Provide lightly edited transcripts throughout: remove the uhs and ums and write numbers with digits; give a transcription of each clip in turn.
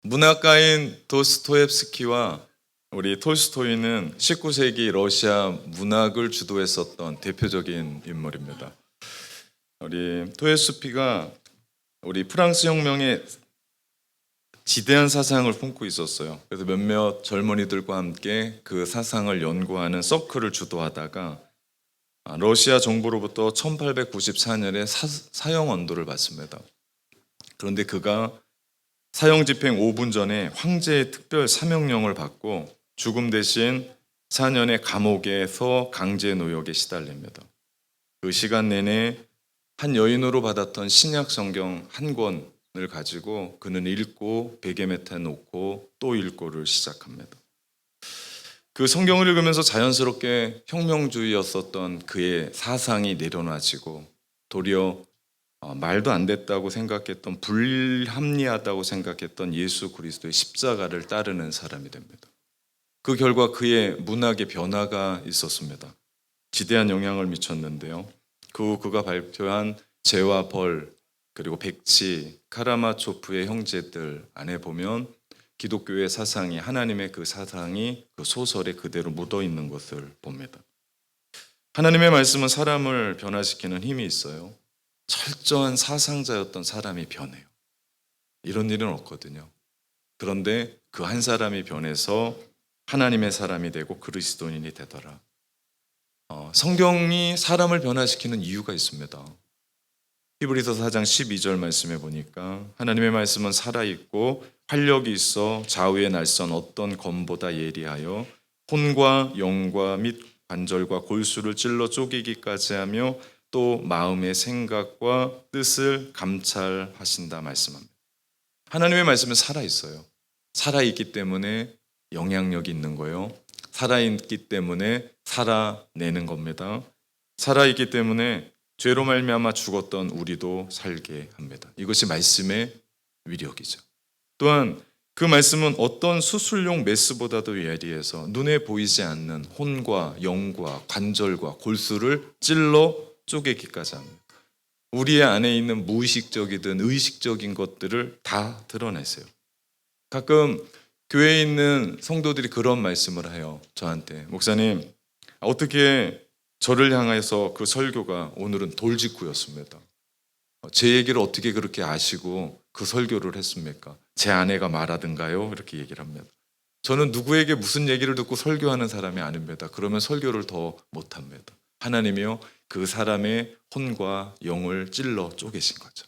문학가인 도스토옙스키와 우리 톨스토이는 19세기 러시아 문학을 주도했었던 대표적인 인물입니다. 우리 토옙스키가 우리 프랑스 혁명에 지대한 사상을 품고 있었어요. 그래서 몇몇 젊은이들과 함께 그 사상을 연구하는 서클을 주도하다가 러시아 정부로부터 1894년에 사형 언도를 받습니다. 그런데 그가 사형 집행 5분 전에 황제의 특별 사명령을 받고 죽음 대신 4년의 감옥에서 강제 노역에 시달립니다. 그 시간 내내 한 여인으로 받았던 신약 성경 한 권을 가지고 그는 읽고 베개 밑에 놓고 또 읽고를 시작합니다. 그 성경을 읽으면서 자연스럽게 혁명주의였었던 그의 사상이 내려놔지고 도리어 말도 안 됐다고 생각했던 불합리하다고 생각했던 예수 그리스도의 십자가를 따르는 사람이 됩니다. 그 결과 그의 문학의 변화가 있었습니다. 지대한 영향을 미쳤는데요. 그가 발표한 죄와 벌 그리고 백치, 카라마초프의 형제들 안에 보면 기독교의 사상이 하나님의 그 사상이 그 소설에 그대로 묻어 있는 것을 봅니다. 하나님의 말씀은 사람을 변화시키는 힘이 있어요. 철저한 사상자였던 사람이 변해요. 이런 일은 없거든요. 그런데 그 한 사람이 변해서 하나님의 사람이 되고 그리스도인이 되더라. 성경이 사람을 변화시키는 이유가 있습니다. 히브리서 4장 12절 말씀에 보니까 하나님의 말씀은 살아있고 활력이 있어 좌우의 날선 어떤 검보다 예리하여 혼과 영과 및 관절과 골수를 찔러 쪼개기까지 하며 또 마음의 생각과 뜻을 감찰하신다 말씀합니다. 하나님의 말씀은 살아있어요. 살아있기 때문에 영향력이 있는 거예요. 살아있기 때문에 살아내는 겁니다. 살아있기 때문에 죄로 말미암아 죽었던 우리도 살게 합니다. 이것이 말씀의 위력이죠. 또한 그 말씀은 어떤 수술용 메스보다도 예리해서 눈에 보이지 않는 혼과 영과 관절과 골수를 찔러 쪼개기까지 합니다. 우리 안에 있는 무의식적이든 의식적인 것들을 다 드러내세요. 가끔 교회에 있는 성도들이 그런 말씀을 해요. 저한테 목사님 어떻게 저를 향해서 그 설교가 오늘은 돌직구였습니다. 제 얘기를 어떻게 그렇게 아시고 그 설교를 했습니까? 제 아내가 말하던가요? 이렇게 얘기를 합니다. 저는 누구에게 무슨 얘기를 듣고 설교하는 사람이 아닙니다. 그러면 설교를 더 못합니다. 하나님이요 그 사람의 혼과 영을 찔러 쪼개신 거죠.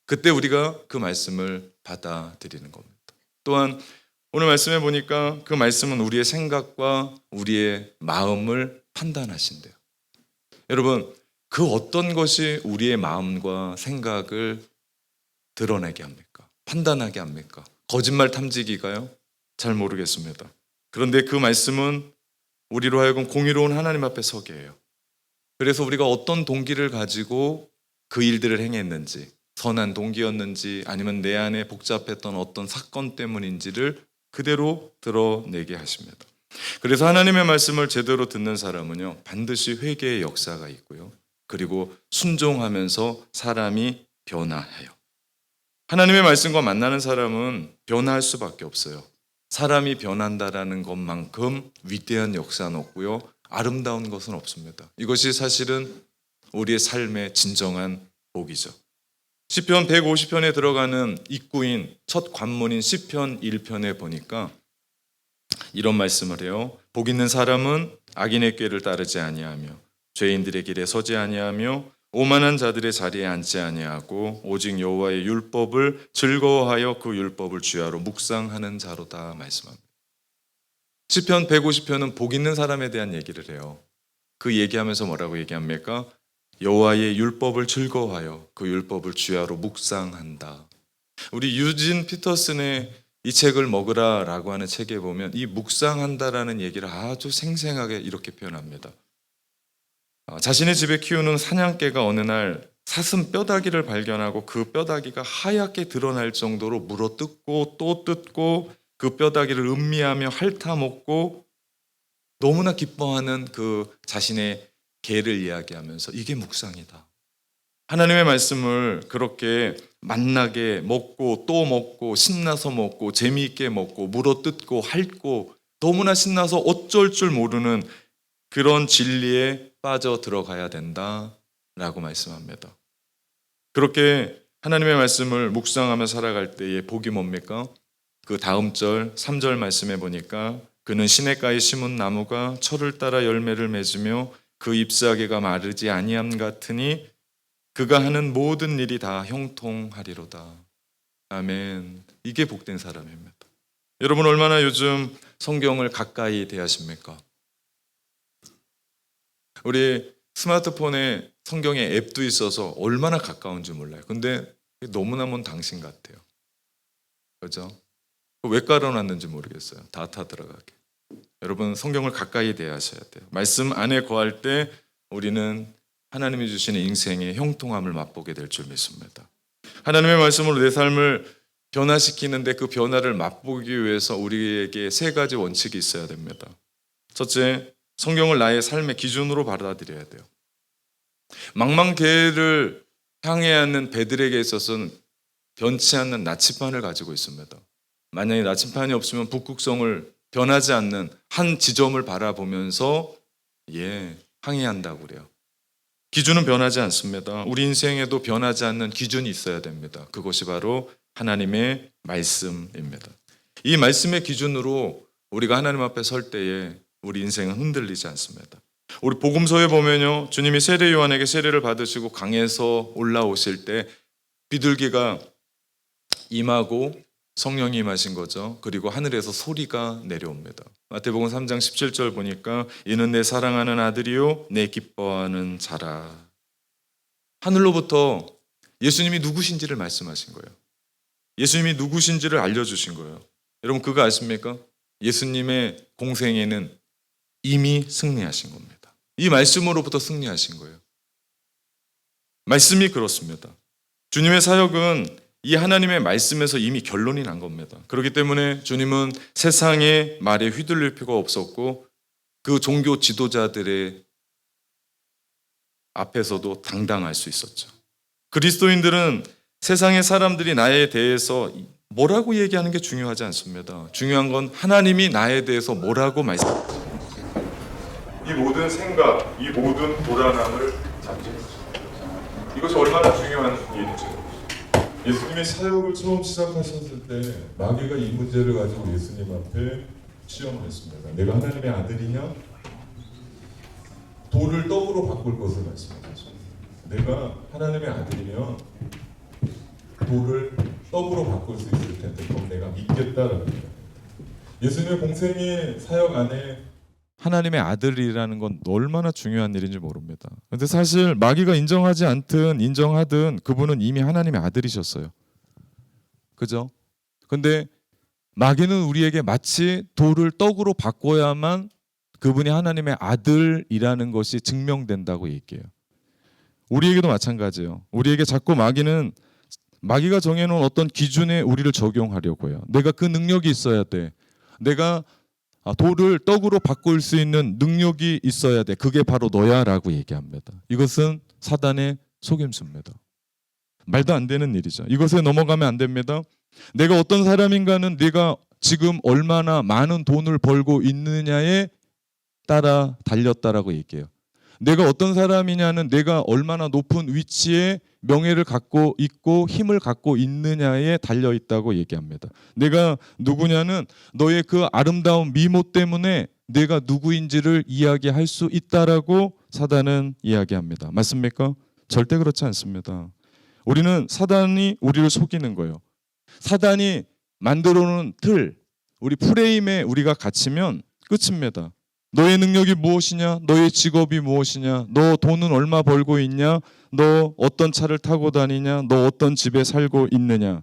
그때 우리가 그 말씀을 받아들이는 겁니다. 또한 오늘 말씀해 보니까 그 말씀은 우리의 생각과 우리의 마음을 판단하신대요. 여러분, 그 어떤 것이 우리의 마음과 생각을 드러내게 합니까? 판단하게 합니까? 거짓말 탐지기가요? 잘 모르겠습니다. 그런데 그 말씀은 우리로 하여금 공의로운 하나님 앞에 서게 해요. 그래서 우리가 어떤 동기를 가지고 그 일들을 행했는지, 선한 동기였는지 아니면 내 안에 복잡했던 어떤 사건 때문인지를 그대로 드러내게 하십니다. 그래서 하나님의 말씀을 제대로 듣는 사람은요 반드시 회개의 역사가 있고요. 그리고 순종하면서 사람이 변화해요. 하나님의 말씀과 만나는 사람은 변화할 수밖에 없어요. 사람이 변한다라는 것만큼 위대한 역사는 없고요. 아름다운 것은 없습니다. 이것이 사실은 우리의 삶의 진정한 복이죠. 시편 150편에 들어가는 입구인 첫 관문인 시편 1편에 보니까 이런 말씀을 해요. 복 있는 사람은 악인의 꾀를 따르지 아니하며 죄인들의 길에 서지 아니하며 오만한 자들의 자리에 앉지 아니하고 오직 여호와의 율법을 즐거워하여 그 율법을 주야로 묵상하는 자로다 말씀합니다. 시편 150편은 복 있는 사람에 대한 얘기를 해요. 그 얘기하면서 뭐라고 얘기합니까? 여호와의 율법을 즐거워하여 그 율법을 주야로 묵상한다. 우리 유진 피터슨의 이 책을 먹으라라고 하는 책에 보면 이 묵상한다라는 얘기를 아주 생생하게 이렇게 표현합니다. 자신의 집에 키우는 사냥개가 어느 날 사슴 뼈다귀를 발견하고 그 뼈다귀가 하얗게 드러날 정도로 물어뜯고 또 뜯고 그 뼈다귀를 음미하며 핥아먹고 너무나 기뻐하는 그 자신의 개를 이야기하면서 이게 묵상이다. 하나님의 말씀을 그렇게 맛나게 먹고 또 먹고 신나서 먹고 재미있게 먹고 물어뜯고 핥고 너무나 신나서 어쩔 줄 모르는 그런 진리에 빠져 들어가야 된다라고 말씀합니다. 그렇게 하나님의 말씀을 묵상하며 살아갈 때의 복이 뭡니까? 그 다음 절 3절 말씀해 보니까 그는 시냇가에 심은 나무가 철을 따라 열매를 맺으며 그 잎사귀가 마르지 아니함 같으니 그가 하는 모든 일이 다 형통하리로다. 아멘. 이게 복된 사람입니다. 여러분 얼마나 요즘 성경을 가까이 대하십니까? 우리 스마트폰에 성경의 앱도 있어서 얼마나 가까운지 몰라요. 근데 너무나 먼 당신 같아요. 그죠? 왜 깔아놨는지 모르겠어요. 다 들어가게. 여러분 성경을 가까이 대하셔야 돼요. 말씀 안에 거할 때 우리는 하나님이 주시는 인생의 형통함을 맛보게 될 줄 믿습니다. 하나님의 말씀으로 내 삶을 변화시키는데 그 변화를 맛보기 위해서 우리에게 세 가지 원칙이 있어야 됩니다. 첫째, 성경을 나의 삶의 기준으로 받아들여야 돼요. 망망대해를 향해 하는 배들에게 있어서는 변치 않는 나침반을 가지고 있습니다. 만약에 나침반이 없으면 북극성을 변하지 않는 한 지점을 바라보면서 항해한다고 그래요. 기준은 변하지 않습니다. 우리 인생에도 변하지 않는 기준이 있어야 됩니다. 그것이 바로 하나님의 말씀입니다. 이 말씀의 기준으로 우리가 하나님 앞에 설 때에 우리 인생은 흔들리지 않습니다. 우리 복음서에 보면요, 주님이 세례 요한에게 세례를 받으시고 강에서 올라오실 때 비둘기가 임하고 성령이 임하신 거죠. 그리고 하늘에서 소리가 내려옵니다. 마태복음 3장 17절 보니까 이는 내 사랑하는 아들이요 내 기뻐하는 자라. 하늘로부터 예수님이 누구신지를 말씀하신 거예요. 예수님이 누구신지를 알려주신 거예요. 여러분 그거 아십니까? 예수님의 공생애는 이미 승리하신 겁니다. 이 말씀으로부터 승리하신 거예요. 말씀이 그렇습니다. 주님의 사역은 이 하나님의 말씀에서 이미 결론이 난 겁니다. 그렇기 때문에 주님은 세상의 말에 휘둘릴 필요가 없었고 그 종교 지도자들의 앞에서도 당당할 수 있었죠. 그리스도인들은 세상의 사람들이 나에 대해서 뭐라고 얘기하는 게 중요하지 않습니다. 중요한 건 하나님이 나에 대해서 뭐라고 말씀하시는지. 이 모든 생각, 이 모든 불안함을 잠재우십니다. 이것이 얼마나 중요한 일인지. 예수님의 사역을 처음 시작하셨을 때 마귀가 이 문제를 가지고 예수님 앞에 시험을 했습니다. 내가 하나님의 아들이냐? 돌을 떡으로 바꿀 것을 말씀하셨습니다. 내가 하나님의 아들이면 돌을 떡으로 바꿀 수 있을 텐데 그럼 내가 믿겠다라는 거예요. 예수님의 공생의 사역 안에 하나님의 아들이라는 건 얼마나 중요한 일인지 모릅니다. 근데 사실 마귀가 인정하지 않든 인정하든 그분은 이미 하나님의 아들이셨어요. 그죠? 근데 마귀는 우리에게 마치 돌을 떡으로 바꿔야만 그분이 하나님의 아들이라는 것이 증명된다고 얘기해요. 우리에게도 마찬가지예요. 우리에게 자꾸 마귀가 정해놓은 어떤 기준에 우리를 적용하려고 해요. 내가 그 능력이 있어야 돼. 내가 돌을 떡으로 바꿀 수 있는 능력이 있어야 돼. 그게 바로 너야 라고 얘기합니다. 이것은 사단의 속임수입니다. 말도 안 되는 일이죠. 이것에 넘어가면 안 됩니다. 내가 어떤 사람인가는 내가 지금 얼마나 많은 돈을 벌고 있느냐에 따라 달렸다라고 얘기해요. 내가 어떤 사람이냐는 내가 얼마나 높은 위치에 명예를 갖고 있고 힘을 갖고 있느냐에 달려 있다고 얘기합니다. 내가 누구냐는 너의 그 아름다운 미모 때문에 내가 누구인지를 이야기할 수 있다라고 사단은 이야기합니다. 맞습니까? 절대 그렇지 않습니다. 우리는 사단이 우리를 속이는 거예요. 사단이 만들어 놓은 틀, 우리 프레임에 우리가 갇히면 끝입니다. 너의 능력이 무엇이냐? 너의 직업이 무엇이냐? 너 돈은 얼마 벌고 있냐? 너 어떤 차를 타고 다니냐? 너 어떤 집에 살고 있느냐?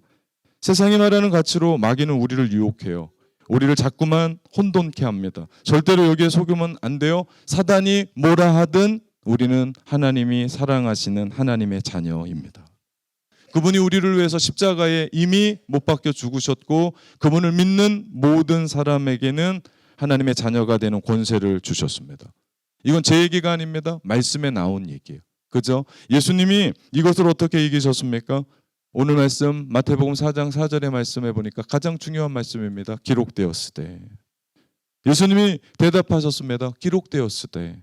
세상이 말하는 가치로 마귀는 우리를 유혹해요. 우리를 자꾸만 혼돈케 합니다. 절대로 여기에 속으면 안 돼요. 사단이 뭐라 하든 우리는 하나님이 사랑하시는 하나님의 자녀입니다. 그분이 우리를 위해서 십자가에 이미 못 박혀 죽으셨고 그분을 믿는 모든 사람에게는 하나님의 자녀가 되는 권세를 주셨습니다. 이건 제 얘기가 아닙니다. 말씀에 나온 얘기예요. 그죠? 예수님이 이것을 어떻게 이기셨습니까? 오늘 말씀 마태복음 4장 4절의 말씀해 보니까 가장 중요한 말씀입니다. 기록되었으되. 예수님이 대답하셨습니다. 기록되었으되.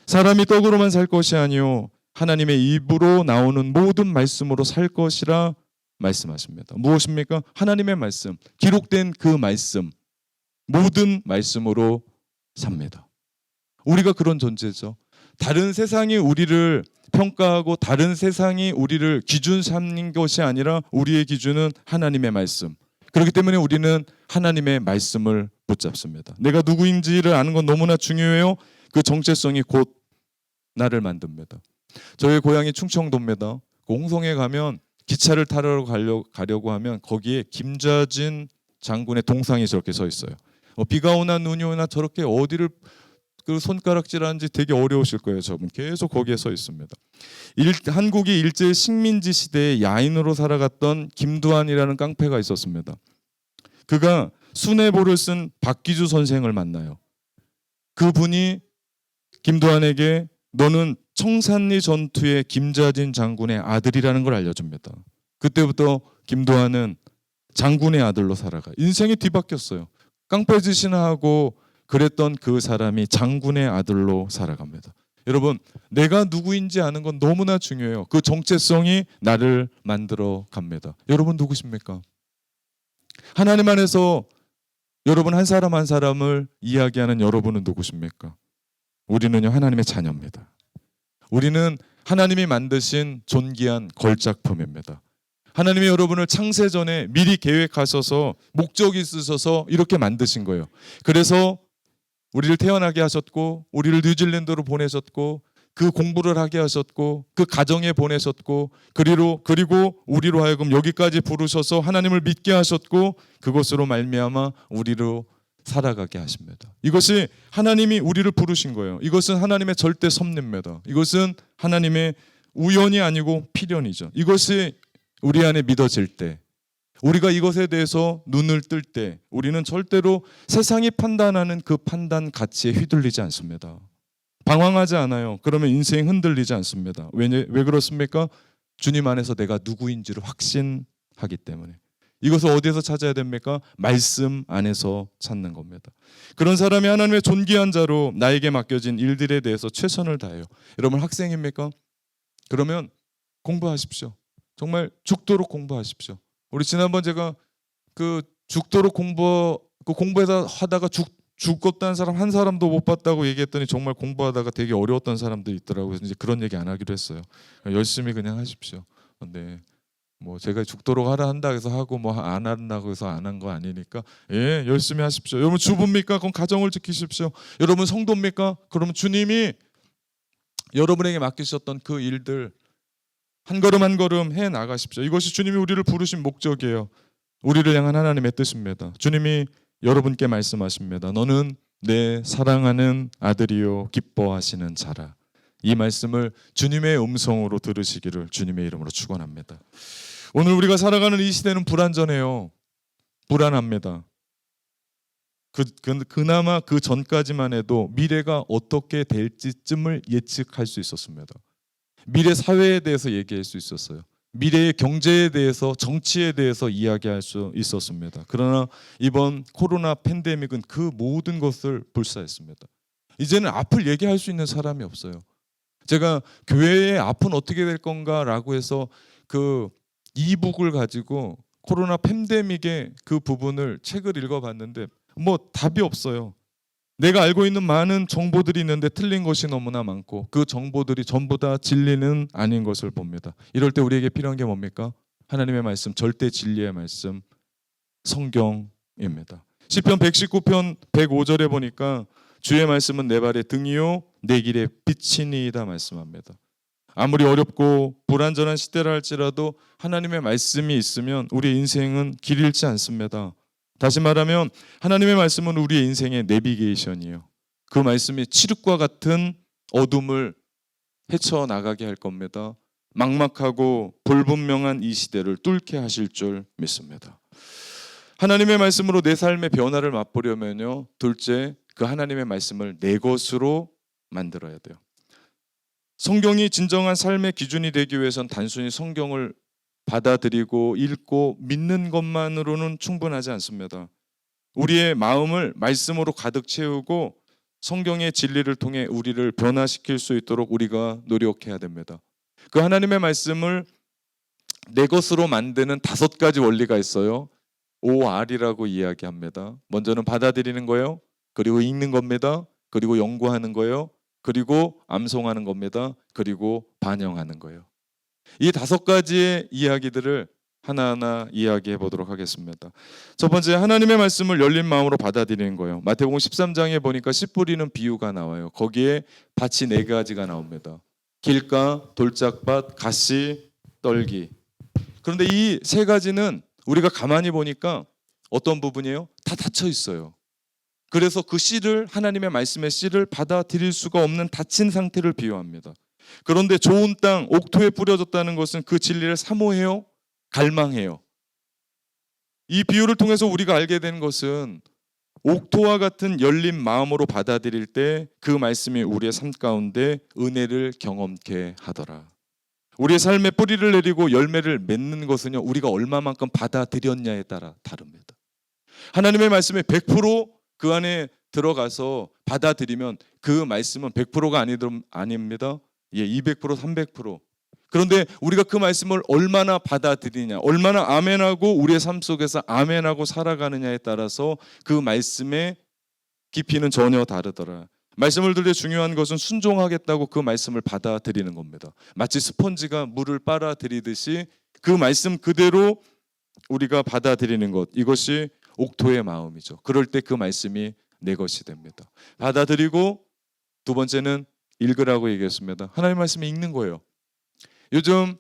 사람이 떡으로만 살 것이 아니요 하나님의 입으로 나오는 모든 말씀으로 살 것이라 말씀하십니다. 무엇입니까? 하나님의 말씀, 기록된 그 말씀, 모든 말씀으로 삽니다. 우리가 그런 존재죠. 다른 세상이 우리를 평가하고 다른 세상이 우리를 기준 삼는 것이 아니라 우리의 기준은 하나님의 말씀. 그렇기 때문에 우리는 하나님의 말씀을 붙잡습니다. 내가 누구인지를 아는 건 너무나 중요해요. 그 정체성이 곧 나를 만듭니다. 저희 고향이 충청도입니다. 그 홍성에 가면 기차를 타러 가려고 하면 거기에 김좌진 장군의 동상이 저렇게 서 있어요. 비가 오나 눈이 오나 저렇게 어디를 그 손가락질하는지 되게 어려우실 거예요. 저분 계속 거기에 서 있습니다. 한국이 일제 식민지 시대에 야인으로 살아갔던 김두한이라는 깡패가 있었습니다. 그가 순애보를 쓴 박기주 선생을 만나요. 그분이 김두한에게 너는 청산리 전투의 김좌진 장군의 아들이라는 걸 알려줍니다. 그때부터 김두한은 장군의 아들로 살아가. 인생이 뒤바뀌었어요. 깡패 짓이나 하고 그랬던 그 사람이 장군의 아들로 살아갑니다. 여러분, 내가 누구인지 아는 건 너무나 중요해요. 그 정체성이 나를 만들어 갑니다. 여러분 누구십니까? 하나님 안에서 여러분 한 사람 한 사람을 이야기하는 여러분은 누구십니까? 우리는요, 하나님의 자녀입니다. 우리는 하나님이 만드신 존귀한 걸작품입니다. 하나님이 여러분을 창세 전에 미리 계획하셔서 목적이 있으셔서 이렇게 만드신 거예요. 그래서 우리를 태어나게 하셨고 우리를 뉴질랜드로 보내셨고 그 공부를 하게 하셨고 그 가정에 보내셨고 그리고 우리로 하여금 여기까지 부르셔서 하나님을 믿게 하셨고 그것으로 말미암아 우리로 살아가게 하십니다. 이것이 하나님이 우리를 부르신 거예요. 이것은 하나님의 절대 섭리입니다. 이것은 하나님의 우연이 아니고 필연이죠. 이것이 우리 안에 믿어질 때, 우리가 이것에 대해서 눈을 뜰 때 우리는 절대로 세상이 판단하는 그 판단 가치에 휘둘리지 않습니다. 방황하지 않아요. 그러면 인생 흔들리지 않습니다. 왜 그렇습니까? 주님 안에서 내가 누구인지를 확신하기 때문에. 이것을 어디에서 찾아야 됩니까? 말씀 안에서 찾는 겁니다. 그런 사람이 하나님의 존귀한 자로 나에게 맡겨진 일들에 대해서 최선을 다해요. 여러분 학생입니까? 그러면 공부하십시오. 정말 죽도록 공부하십시오. 우리 지난번 제가 그 죽도록 공부해서 하다가 죽었다는 사람 한 사람도 못 봤다고 얘기했더니 정말 공부하다가 되게 어려웠던 사람들이 있더라고요. 이제 그런 얘기 안 하기로 했어요. 열심히 그냥 하십시오. 네. 뭐 제가 죽도록 하라 한다 해서 하고 뭐 안 한다고 해서 안 한 거 아니니까 예, 열심히 하십시오. 여러분 주부입니까? 그럼 가정을 지키십시오. 여러분 성도입니까? 그러면 주님이 여러분에게 맡기셨던 그 일들 한 걸음 한 걸음 해 나가십시오. 이것이 주님이 우리를 부르신 목적이에요. 우리를 향한 하나님의 뜻입니다. 주님이 여러분께 말씀하십니다. 너는 내 사랑하는 아들이요 기뻐하시는 자라. 이 말씀을 주님의 음성으로 들으시기를 주님의 이름으로 축원합니다. 오늘 우리가 살아가는 이 시대는 불안전해요. 불안합니다. 그나마 그 전까지만 해도 미래가 어떻게 될지쯤을 예측할 수 있었습니다. 미래 사회에 대해서 얘기할 수 있었어요. 미래의 경제에 대해서 정치에 대해서 이야기할 수 있었습니다. 그러나 이번 코로나 팬데믹은 그 모든 것을 불사했습니다. 이제는 앞을 얘기할 수 있는 사람이 없어요. 제가 교회의 앞은 어떻게 될 건가라고 해서 그 이북을 가지고 코로나 팬데믹의 그 부분을 책을 읽어봤는데 뭐 답이 없어요. 내가 알고 있는 많은 정보들이 있는데 틀린 것이 너무나 많고 그 정보들이 전부 다 진리는 아닌 것을 봅니다. 이럴 때 우리에게 필요한 게 뭡니까? 하나님의 말씀, 절대 진리의 말씀, 성경입니다. 시편 119편 105절에 보니까 주의 말씀은 내 발의 등이요 내 길의 빛이니이다 말씀합니다. 아무리 어렵고 불안전한 시대라 할지라도 하나님의 말씀이 있으면 우리의 인생은 길 잃지 않습니다. 다시 말하면 하나님의 말씀은 우리의 인생의 내비게이션이에요. 그 말씀이 칠흑과 같은 어둠을 헤쳐나가게 할 겁니다. 막막하고 불분명한 이 시대를 뚫게 하실 줄 믿습니다. 하나님의 말씀으로 내 삶의 변화를 맛보려면요, 둘째, 그 하나님의 말씀을 내 것으로 만들어야 돼요. 성경이 진정한 삶의 기준이 되기 위해선 단순히 성경을 받아들이고 읽고 믿는 것만으로는 충분하지 않습니다. 우리의 마음을 말씀으로 가득 채우고 성경의 진리를 통해 우리를 변화시킬 수 있도록 우리가 노력해야 됩니다. 그 하나님의 말씀을 내 것으로 만드는 5가지 원리가 있어요. OR이라고 이야기합니다. 먼저는 받아들이는 거예요. 그리고 읽는 겁니다. 그리고 연구하는 거예요. 그리고 암송하는 겁니다. 그리고 반영하는 거예요. 이 5가지의 이야기들을 하나하나 이야기해 보도록 하겠습니다. 첫 번째, 하나님의 말씀을 열린 마음으로 받아들이는 거예요. 마태복음 13장에 보니까 씨 뿌리는 비유가 나와요. 거기에 밭이 4가지가 나옵니다. 길가, 돌짝밭, 가시, 떨기. 그런데 이 3가지는 우리가 가만히 보니까 어떤 부분이에요? 다 닫혀 있어요. 그래서 그 씨를, 하나님의 말씀의 씨를 받아들일 수가 없는 닫힌 상태를 비유합니다. 그런데 좋은 땅, 옥토에 뿌려졌다는 것은 그 진리를 사모해요? 갈망해요? 이 비유를 통해서 우리가 알게 된 것은 옥토와 같은 열린 마음으로 받아들일 때 그 말씀이 우리의 삶 가운데 은혜를 경험케 하더라. 우리의 삶에 뿌리를 내리고 열매를 맺는 것은요, 우리가 얼마만큼 받아들였냐에 따라 다릅니다. 하나님의 말씀에 100% 그 안에 들어가서 받아들이면 그 말씀은 100%가 아닙니다. 200%, 300%. 그런데 우리가 그 말씀을 얼마나 받아들이냐, 얼마나 아멘하고 우리의 삶 속에서 아멘하고 살아가느냐에 따라서 그 말씀의 깊이는 전혀 다르더라. 말씀을 들을 때 중요한 것은 순종하겠다고 그 말씀을 받아들이는 겁니다. 마치 스펀지가 물을 빨아들이듯이 그 말씀 그대로 우리가 받아들이는 것, 이것이 옥토의 마음이죠. 그럴 때 그 말씀이 내 것이 됩니다. 받아들이고, 두 번째는 읽으라고 얘기했습니다. 하나님의 말씀을 읽는 거예요. 요즘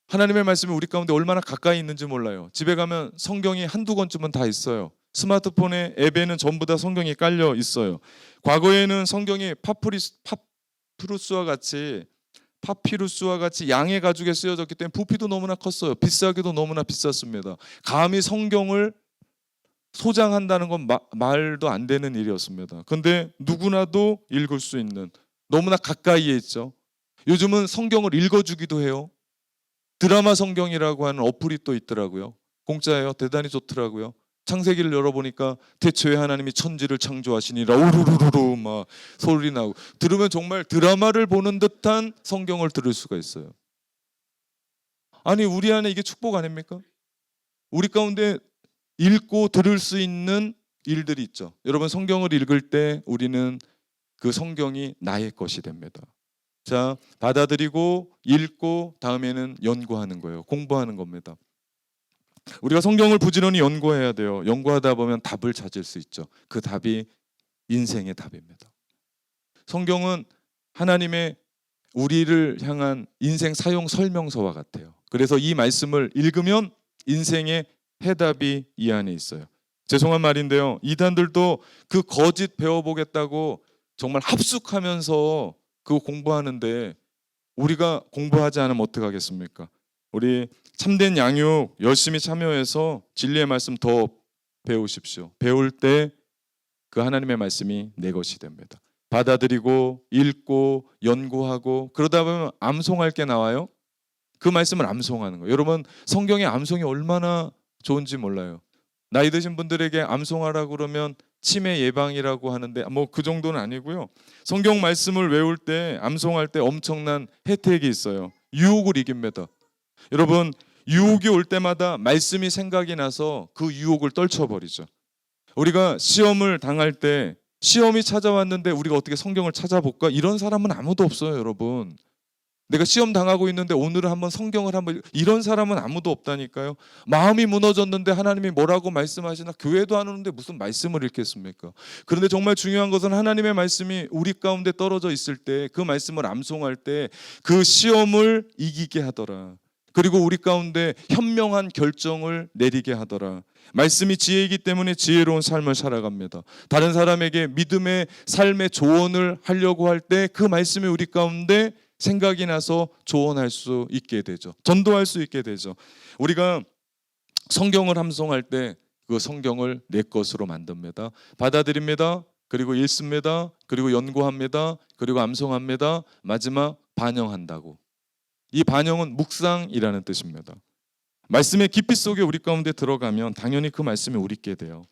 하나님의 말씀이 우리 가운데 얼마나 가까이 있는지 몰라요. 집에 가면 성경이 한두 권쯤은 다 있어요. 스마트폰에, 앱에는 전부 다 성경이 깔려 있어요. 과거에는 성경이 파피루스와 같이 양의 가죽에 쓰여졌기 때문에 부피도 너무나 컸어요. 비싸기도 너무나 비쌌습니다. 감히 성경을 소장한다는 건 말도 안 되는 일이었습니다. 그런데 누구나도 읽을 수 있는, 너무나 가까이에 있죠. 요즘은 성경을 읽어주기도 해요. 드라마 성경이라고 하는 어플이 또 있더라고요. 공짜예요. 대단히 좋더라고요. 창세기를 열어보니까 태초에 하나님이 천지를 창조하시니라 우르르르 막 소리 나고, 들으면 정말 드라마를 보는 듯한 성경을 들을 수가 있어요. 아니, 우리 안에 이게 축복 아닙니까? 우리 가운데 읽고 들을 수 있는 일들이 있죠. 여러분, 성경을 읽을 때 우리는 그 성경이 나의 것이 됩니다. 자, 받아들이고 읽고 다음에는 연구하는 거예요. 공부하는 겁니다. 우리가 성경을 부지런히 연구해야 돼요. 연구하다 보면 답을 찾을 수 있죠. 그 답이 인생의 답입니다. 성경은 하나님의 우리를 향한 인생 사용 설명서와 같아요. 그래서 이 말씀을 읽으면 인생의 해답이 이 안에 있어요. 죄송한 말인데요, 이단들도 그 거짓 배워보겠다고 정말 합숙하면서 그거 공부하는데 우리가 공부하지 않으면 어떡하겠습니까? 우리 참된 양육 열심히 참여해서 진리의 말씀 더 배우십시오. 배울 때 그 하나님의 말씀이 내 것이 됩니다. 받아들이고 읽고 연구하고, 그러다 보면 암송할 게 나와요. 그 말씀을 암송하는 거예요. 여러분, 성경의 암송이 얼마나 좋은지 몰라요. 나이 드신 분들에게 암송하라고 그러면 치매 예방이라고 하는데 뭐 그 정도는 아니고요. 성경 말씀을 외울 때, 암송할 때 엄청난 혜택이 있어요. 유혹을 이깁니다. 여러분, 유혹이 올 때마다 말씀이 생각이 나서 그 유혹을 떨쳐버리죠. 우리가 시험을 당할 때, 시험이 찾아왔는데 우리가 어떻게 성경을 찾아볼까? 이런 사람은 아무도 없어요, 여러분. 내가 시험 당하고 있는데 오늘은 한번 성경을 이런 사람은 아무도 없다니까요. 마음이 무너졌는데 하나님이 뭐라고 말씀하시나, 교회도 안 오는데 무슨 말씀을 읽겠습니까? 그런데 정말 중요한 것은 하나님의 말씀이 우리 가운데 떨어져 있을 때, 그 말씀을 암송할 때 그 시험을 이기게 하더라. 그리고 우리 가운데 현명한 결정을 내리게 하더라. 말씀이 지혜이기 때문에 지혜로운 삶을 살아갑니다. 다른 사람에게 믿음의 삶의 조언을 하려고 할 때 그 말씀이 우리 가운데 생각이 나서 조언할 수 있게 되죠. 전도할 수 있게 되죠. 우리가 성경을 암송할 때 그 성경을 내 것으로 만듭니다. 받아들입니다. 그리고 읽습니다. 그리고 연구합니다. 그리고 암송합니다. 마지막 반영한다고. 이 반영은 묵상이라는 뜻입니다. 말씀의 깊이 속에 우리 가운데 들어가면 당연히 그 말씀이 우리께 돼요.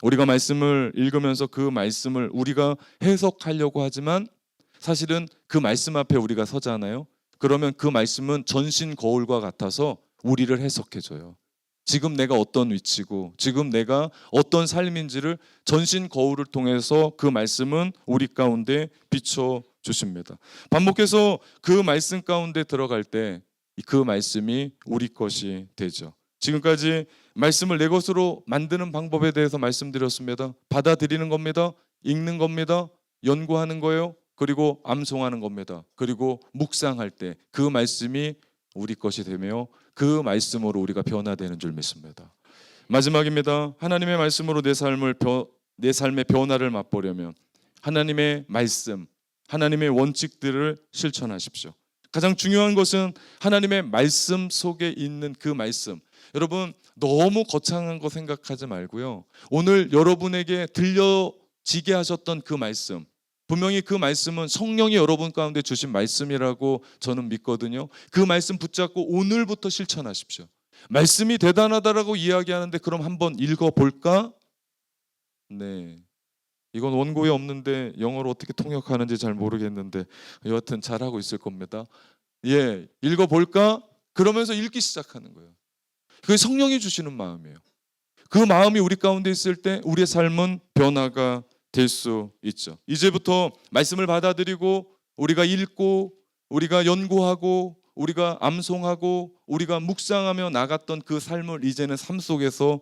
우리가 말씀을 읽으면서 그 말씀을 우리가 해석하려고 하지만 사실은 그 말씀 앞에 우리가 서잖아요. 그러면 그 말씀은 전신 거울과 같아서 우리를 해석해줘요. 지금 내가 어떤 위치고 지금 내가 어떤 삶인지를 전신 거울을 통해서 그 말씀은 우리 가운데 비춰주십니다. 반복해서 그 말씀 가운데 들어갈 때 그 말씀이 우리 것이 되죠. 지금까지 말씀을 내 것으로 만드는 방법에 대해서 말씀드렸습니다. 받아들이는 겁니다. 읽는 겁니다. 연구하는 거예요. 그리고 암송하는 겁니다. 그리고 묵상할 때 그 말씀이 우리 것이 되며 그 말씀으로 우리가 변화되는 줄 믿습니다. 마지막입니다. 하나님의 말씀으로 내 삶의 변화를 맛보려면 하나님의 말씀, 하나님의 원칙들을 실천하십시오. 가장 중요한 것은 하나님의 말씀 속에 있는 그 말씀. 여러분 너무 거창한 거 생각하지 말고요. 오늘 여러분에게 들려지게 하셨던 그 말씀, 분명히 그 말씀은 성령이 여러분 가운데 주신 말씀이라고 저는 믿거든요. 그 말씀 붙잡고 오늘부터 실천하십시오. 말씀이 대단하다라고 이야기하는데 그럼 한번 읽어볼까? 네, 이건 원고에 없는데 영어로 어떻게 통역하는지 잘 모르겠는데 여하튼 잘하고 있을 겁니다. 예, 읽어볼까? 그러면서 읽기 시작하는 거예요. 그게 성령이 주시는 마음이에요. 그 마음이 우리 가운데 있을 때 우리의 삶은 변화가 될 수 있죠. 이제부터 말씀을 받아들이고 우리가 읽고 우리가 연구하고 우리가 암송하고 우리가 묵상하며 나갔던 그 삶을 이제는 삶 속에서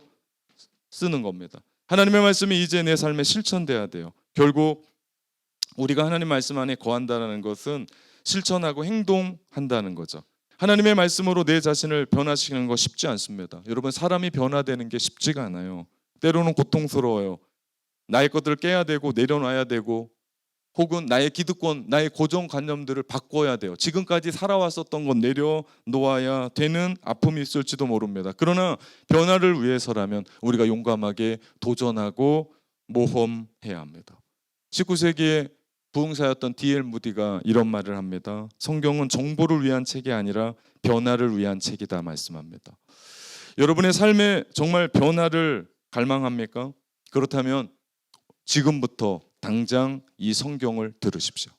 쓰는 겁니다. 하나님의 말씀이 이제 내 삶에 실천돼야 돼요. 결국 우리가 하나님 말씀 안에 거한다는 것은 실천하고 행동한다는 거죠. 하나님의 말씀으로 내 자신을 변화시키는 거 쉽지 않습니다. 여러분 사람이 변화되는 게 쉽지가 않아요. 때로는 고통스러워요. 나의 것들을 깨야 되고 내려놔야 되고 혹은 나의 기득권, 나의 고정관념들을 바꿔야 돼요. 지금까지 살아왔었던 건 내려놓아야 되는 아픔이 있을지도 모릅니다. 그러나 변화를 위해서라면 우리가 용감하게 도전하고 모험해야 합니다. 19세기의 부흥사였던 D.L. 무디가 이런 말을 합니다. 성경은 정보를 위한 책이 아니라 변화를 위한 책이다 말씀합니다. 여러분의 삶에 정말 변화를 갈망합니까? 그렇다면 지금부터 당장 이 성경을 들으십시오.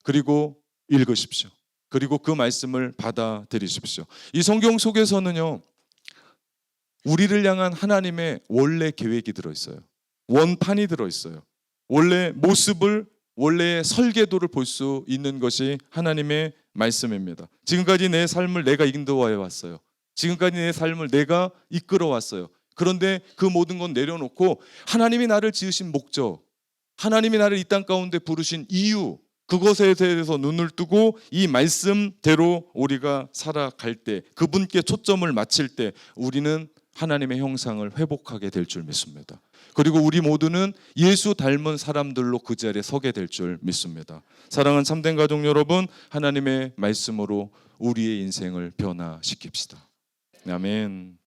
그리고 읽으십시오. 그리고 그 말씀을 받아들이십시오. 이 성경 속에서는요, 우리를 향한 하나님의 원래 계획이 들어있어요. 원판이 들어있어요. 원래 모습을, 원래의 설계도를 볼 수 있는 것이 하나님의 말씀입니다. 지금까지 내 삶을 내가 인도해 왔어요. 지금까지 내 삶을 내가 이끌어 왔어요. 그런데 그 모든 건 내려놓고 하나님이 나를 지으신 목적, 하나님이 나를 이 땅 가운데 부르신 이유, 그것에 대해서 눈을 뜨고 이 말씀대로 우리가 살아갈 때, 그분께 초점을 맞출 때 우리는 하나님의 형상을 회복하게 될 줄 믿습니다. 그리고 우리 모두는 예수 닮은 사람들로 그 자리에 서게 될 줄 믿습니다. 사랑하는 참된 가족 여러분, 하나님의 말씀으로 우리의 인생을 변화시킵시다. 아멘.